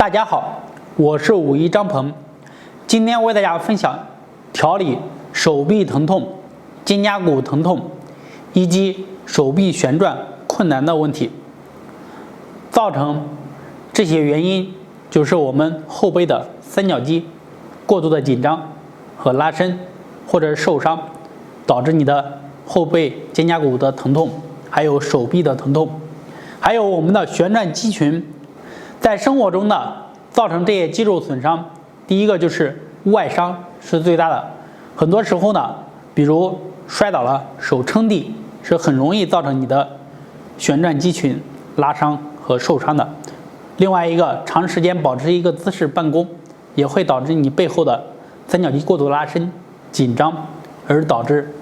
大家好，我是武一张鹏，今天为大家分享调理手臂疼痛、肩胛骨疼痛以及手臂旋转困难的问题。造成这些原因就是我们后背的三角肌过度的紧张和拉伸，或者受伤，导致你的后背肩胛骨的疼痛，还有手臂的疼痛，还有我们的旋转肌群。在生活中呢，造成这些肌肉损伤，第一个就是外伤是最大的。很多时候呢，比如摔倒了，手撑地，是很容易造成你的旋转肌群拉伤和受伤的。另外一个，长时间保持一个姿势办公，也会导致你背后的三角肌过度拉伸、紧张，而导致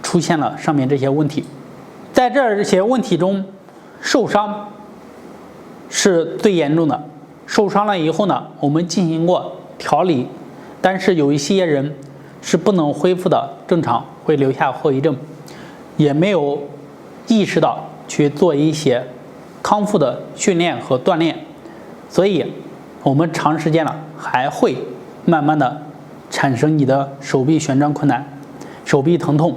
出现了上面这些问题。在这些问题中，受伤是最严重的。受伤了以后呢，我们进行过调理，但是有一些人是不能恢复的正常，会留下后遗症，也没有意识到去做一些康复的训练和锻炼，所以我们长时间了还会慢慢的产生你的手臂旋转困难、手臂疼痛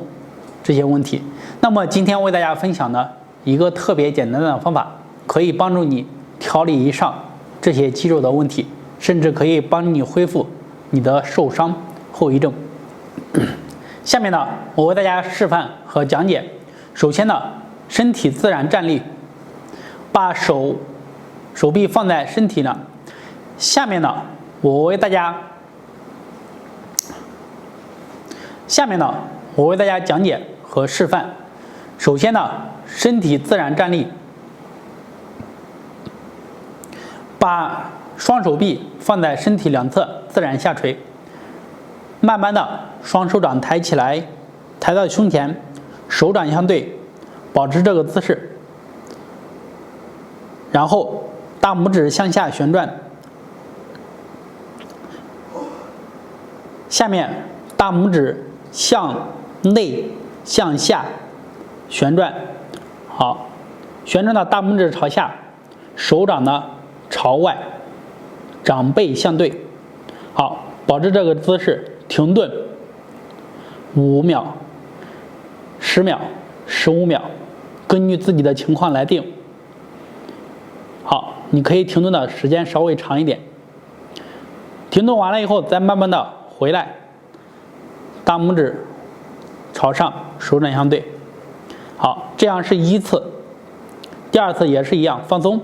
这些问题。那么今天为大家分享的一个特别简单的方法，可以帮助你调理以上这些肌肉的问题，甚至可以帮你恢复你的受伤后遗症。下面呢，我为大家示范和讲解。首先呢，身体自然站立，把手臂放在身体呢。下面呢，我为大家讲解和示范。首先呢，身体自然站立，把双手臂放在身体两侧，自然下垂。慢慢的，双手掌抬起来，抬到胸前，手掌相对，保持这个姿势。然后大拇指向下旋转，下面大拇指向内向下旋转。好，旋转到大拇指朝下，手掌呢朝外，掌背相对。好，保持这个姿势，停顿5秒、10秒、15秒，根据自己的情况来定。好，你可以停顿的时间稍微长一点。停顿完了以后，再慢慢的回来，大拇指朝上，手掌相对。好，这样是一次。第二次也是一样，放松。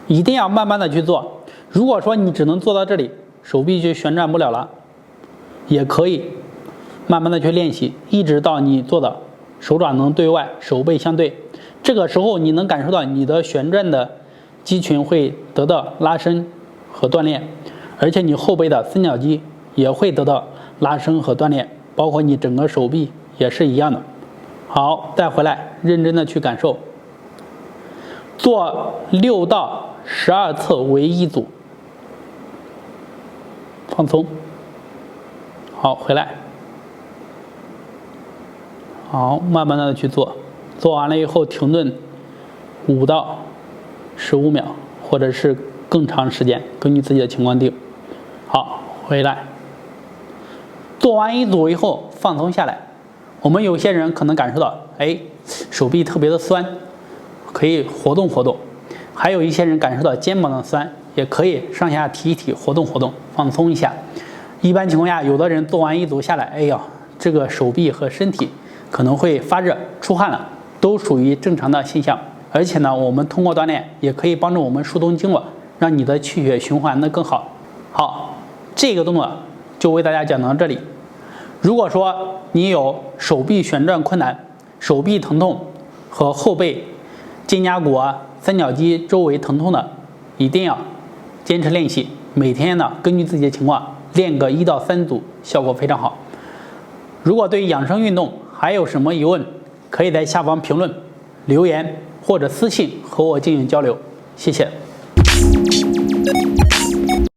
一定要慢慢的去做。如果说你只能做到这里，手臂就旋转不了了，也可以慢慢的去练习，一直到你做的手掌能对外，手背相对。这个时候你能感受到你的旋转的肌群会得到拉伸和锻炼，而且你后背的三角肌也会得到拉伸和锻炼，包括你整个手臂也是一样的。好，再回来认真的去感受。做6到12次为一组，放松。好，回来。好，慢慢的去做，做完了以后停顿5到15秒，或者是更长时间，根据自己的情况定。好，回来。做完一组以后放松下来。我们有些人可能感受到，手臂特别的酸，可以活动活动。还有一些人感受到肩膀的酸，也可以上下提一提，活动活动，放松一下。一般情况下，有的人做完一组下来，这个手臂和身体可能会发热、出汗了，都属于正常的现象。而且呢，我们通过锻炼也可以帮助我们疏通经络，让你的气血循环的更好。好，这个动作就为大家讲到这里。如果说你有手臂旋转困难、手臂疼痛和后背、肩胛骨三角肌周围疼痛的，一定要坚持练习，每天呢根据自己的情况练个1到3组，效果非常好。如果对养生运动还有什么疑问，可以在下方评论、留言或者私信和我进行交流。谢谢。